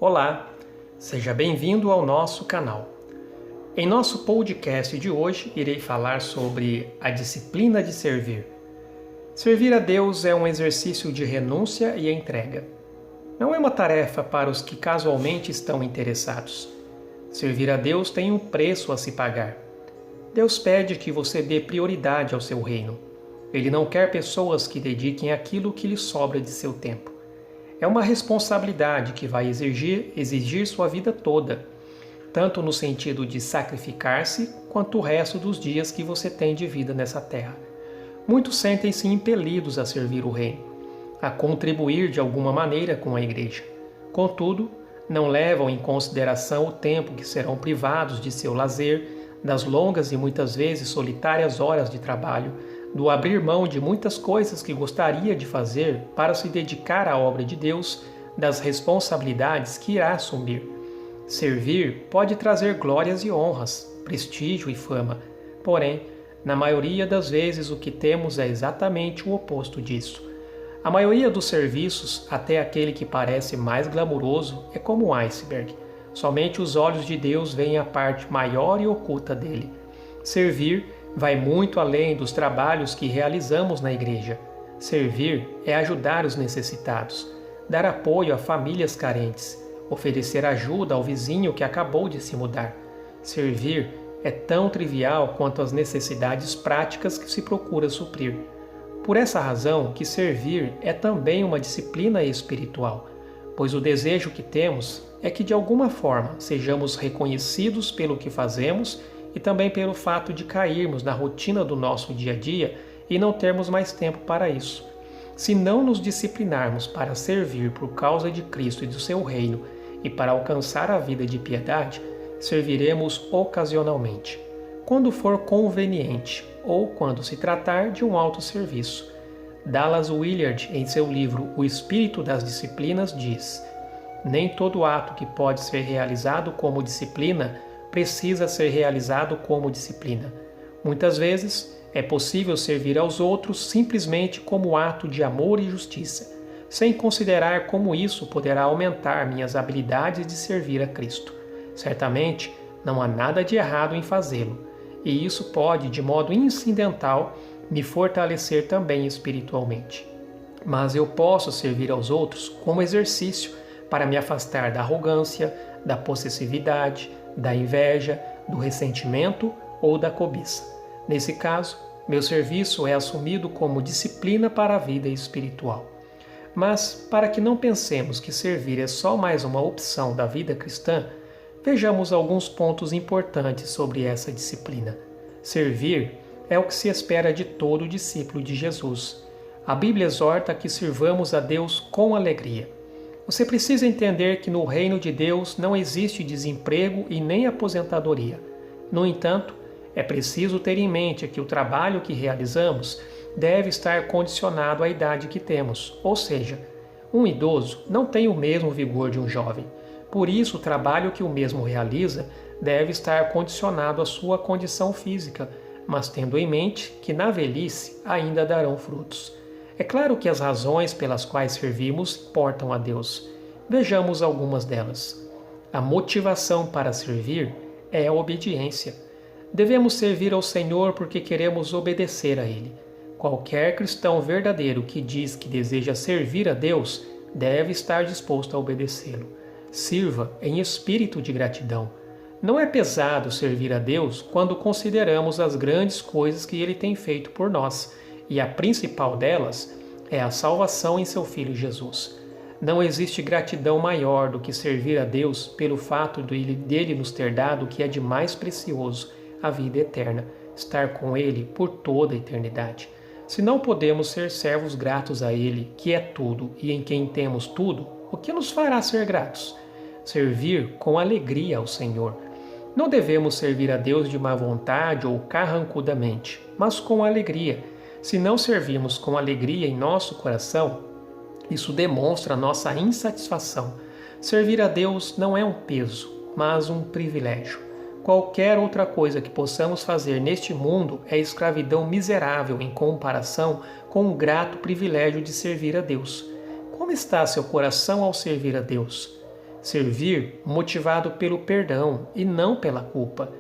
Olá, seja bem-vindo ao nosso canal. Em nosso podcast de hoje, irei falar sobre a disciplina de servir. Servir a Deus é um exercício de renúncia e entrega. Não é uma tarefa para os que casualmente estão interessados. Servir a Deus tem um preço a se pagar. Deus pede que você dê prioridade ao seu reino. Ele não quer pessoas que dediquem aquilo que lhe sobra de seu tempo. É uma responsabilidade que vai exigir sua vida toda, tanto no sentido de sacrificar-se, quanto o resto dos dias que você tem de vida nessa terra. Muitos sentem-se impelidos a servir o reino, a contribuir de alguma maneira com a igreja. Contudo, não levam em consideração o tempo que serão privados de seu lazer, das longas e muitas vezes solitárias horas de trabalho, do abrir mão de muitas coisas que gostaria de fazer para se dedicar à obra de Deus, das responsabilidades que irá assumir. Servir pode trazer glórias e honras, prestígio e fama, porém, na maioria das vezes o que temos é exatamente o oposto disso. A maioria dos serviços, até aquele que parece mais glamuroso, é como um iceberg. Somente os olhos de Deus veem a parte maior e oculta dele. Servir vai muito além dos trabalhos que realizamos na igreja. Servir é ajudar os necessitados, dar apoio a famílias carentes, oferecer ajuda ao vizinho que acabou de se mudar. Servir é tão trivial quanto as necessidades práticas que se procura suprir. Por essa razão que servir é também uma disciplina espiritual, pois o desejo que temos é que de alguma forma sejamos reconhecidos pelo que fazemos e também pelo fato de cairmos na rotina do nosso dia a dia e não termos mais tempo para isso. Se não nos disciplinarmos para servir por causa de Cristo e do seu reino e para alcançar a vida de piedade, serviremos ocasionalmente, quando for conveniente ou quando se tratar de um autosserviço. Dallas Willard, em seu livro O Espírito das Disciplinas, diz: nem todo ato que pode ser realizado como disciplina precisa ser realizado como disciplina. Muitas vezes, é possível servir aos outros simplesmente como ato de amor e justiça, sem considerar como isso poderá aumentar minhas habilidades de servir a Cristo. Certamente, não há nada de errado em fazê-lo, e isso pode, de modo incidental, me fortalecer também espiritualmente. Mas eu posso servir aos outros como exercício para me afastar da arrogância, da possessividade, da inveja, do ressentimento ou da cobiça. Nesse caso, meu serviço é assumido como disciplina para a vida espiritual. Mas, para que não pensemos que servir é só mais uma opção da vida cristã, vejamos alguns pontos importantes sobre essa disciplina. Servir é o que se espera de todo discípulo de Jesus. A Bíblia exorta que sirvamos a Deus com alegria. Você precisa entender que no reino de Deus não existe desemprego e nem aposentadoria. No entanto, é preciso ter em mente que o trabalho que realizamos deve estar condicionado à idade que temos, ou seja, um idoso não tem o mesmo vigor de um jovem. Por isso, o trabalho que o mesmo realiza deve estar condicionado à sua condição física, mas tendo em mente que na velhice ainda darão frutos. É claro que as razões pelas quais servimos importam a Deus. Vejamos algumas delas. A motivação para servir é a obediência. Devemos servir ao Senhor porque queremos obedecer a Ele. Qualquer cristão verdadeiro que diz que deseja servir a Deus deve estar disposto a obedecê-lo. Sirva em espírito de gratidão. Não é pesado servir a Deus quando consideramos as grandes coisas que Ele tem feito por nós, e a principal delas é a salvação em seu Filho Jesus. Não existe gratidão maior do que servir a Deus pelo fato dele nos ter dado o que é de mais precioso, a vida eterna, estar com Ele por toda a eternidade. Se não podemos ser servos gratos a Ele, que é tudo e em quem temos tudo, o que nos fará ser gratos? Servir com alegria ao Senhor. Não devemos servir a Deus de má vontade ou carrancudamente, mas com alegria. Se não servirmos com alegria em nosso coração, isso demonstra nossa insatisfação. Servir a Deus não é um peso, mas um privilégio. Qualquer outra coisa que possamos fazer neste mundo é escravidão miserável em comparação com o grato privilégio de servir a Deus. Como está seu coração ao servir a Deus? Servir motivado pelo perdão e não pela culpa.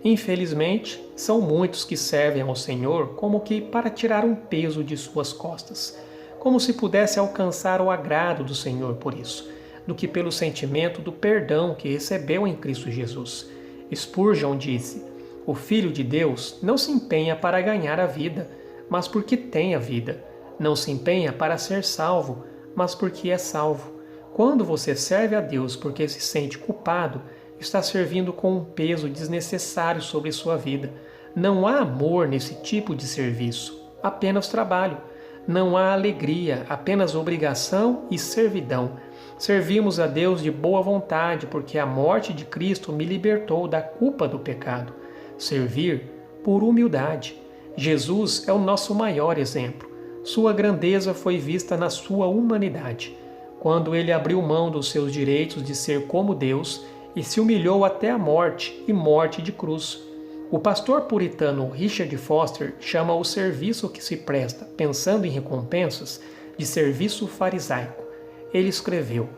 Infelizmente, são muitos que servem ao Senhor como que para tirar um peso de suas costas, como se pudesse alcançar o agrado do Senhor por isso, do que pelo sentimento do perdão que recebeu em Cristo Jesus. Spurgeon disse: "O Filho de Deus não se empenha para ganhar a vida, mas porque tem a vida. Não se empenha para ser salvo, mas porque é salvo." Quando você serve a Deus porque se sente culpado, está servindo com um peso desnecessário sobre sua vida. Não há amor nesse tipo de serviço, apenas trabalho. Não há alegria, apenas obrigação e servidão. Servimos a Deus de boa vontade porque a morte de Cristo me libertou da culpa do pecado. Servir por humildade. Jesus é o nosso maior exemplo. Sua grandeza foi vista na sua humanidade, quando ele abriu mão dos seus direitos de ser como Deus e se humilhou até a morte e morte de cruz. O pastor puritano Richard Foster chama o serviço que se presta, pensando em recompensas, de serviço farisaico. Ele escreveu: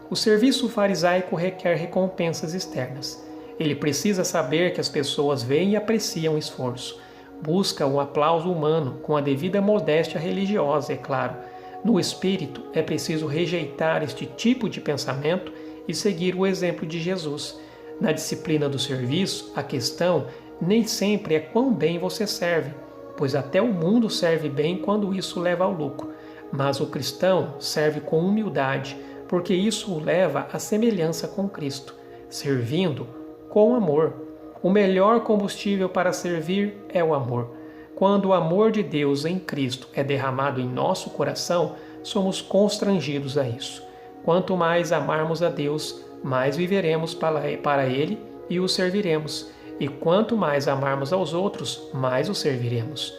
"O serviço farisaico requer recompensas externas. Ele precisa saber que as pessoas veem e apreciam o esforço. Busca o aplauso humano com a devida modéstia religiosa, é claro. No espírito, é preciso rejeitar este tipo de pensamento e seguir o exemplo de Jesus. Na disciplina do serviço, a questão nem sempre é quão bem você serve, pois até o mundo serve bem quando isso leva ao lucro. Mas o cristão serve com humildade, porque isso o leva à semelhança com Cristo, servindo com amor. O melhor combustível para servir é o amor. Quando o amor de Deus em Cristo é derramado em nosso coração, somos constrangidos a isso. Quanto mais amarmos a Deus, mais viveremos para Ele e o serviremos. E quanto mais amarmos aos outros, mais o serviremos."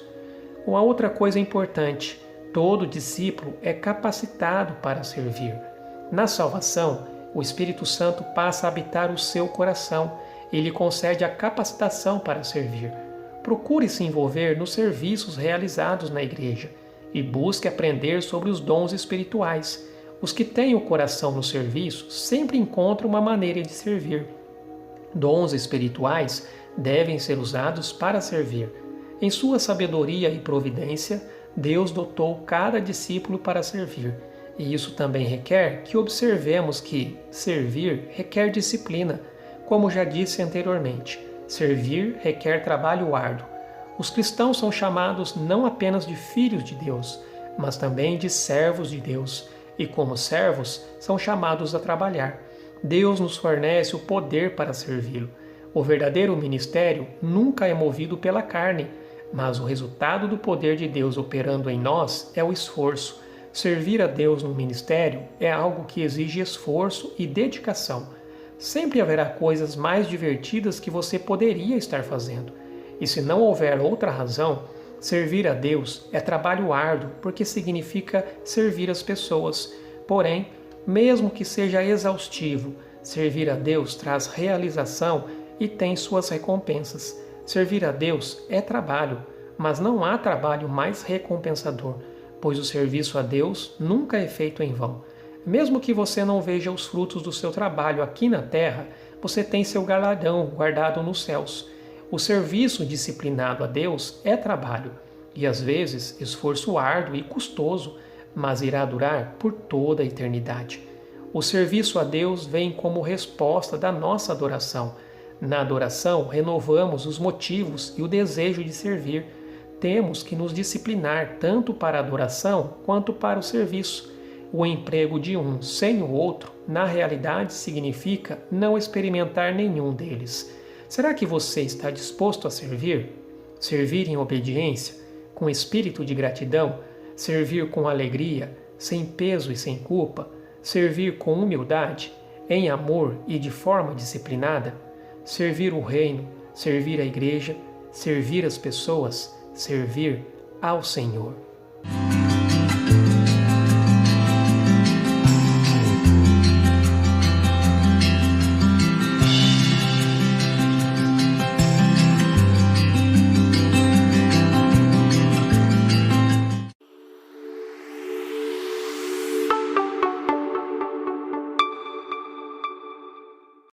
Uma outra coisa importante: todo discípulo é capacitado para servir. Na salvação, o Espírito Santo passa a habitar o seu coração e lhe concede a capacitação para servir. Procure se envolver nos serviços realizados na igreja e busque aprender sobre os dons espirituais. Os que têm o coração no serviço sempre encontram uma maneira de servir. Dons espirituais devem ser usados para servir. Em sua sabedoria e providência, Deus dotou cada discípulo para servir. E isso também requer que observemos que servir requer disciplina. Como já disse anteriormente, servir requer trabalho árduo. Os cristãos são chamados não apenas de filhos de Deus, mas também de servos de Deus. E como servos, são chamados a trabalhar. Deus nos fornece o poder para servi-lo. O verdadeiro ministério nunca é movido pela carne, mas o resultado do poder de Deus operando em nós é o esforço. Servir a Deus no ministério é algo que exige esforço e dedicação. Sempre haverá coisas mais divertidas que você poderia estar fazendo. E se não houver outra razão, servir a Deus é trabalho árduo, porque significa servir as pessoas. Porém, mesmo que seja exaustivo, servir a Deus traz realização e tem suas recompensas. Servir a Deus é trabalho, mas não há trabalho mais recompensador, pois o serviço a Deus nunca é feito em vão. Mesmo que você não veja os frutos do seu trabalho aqui na terra, você tem seu galardão guardado nos céus. O serviço disciplinado a Deus é trabalho, e às vezes esforço árduo e custoso, mas irá durar por toda a eternidade. O serviço a Deus vem como resposta da nossa adoração. Na adoração, renovamos os motivos e o desejo de servir. Temos que nos disciplinar tanto para a adoração quanto para o serviço. O emprego de um sem o outro, na realidade, significa não experimentar nenhum deles. Será que você está disposto a servir? Servir em obediência, com espírito de gratidão, servir com alegria, sem peso e sem culpa, servir com humildade, em amor e de forma disciplinada, servir o reino, servir a igreja, servir as pessoas, servir ao Senhor.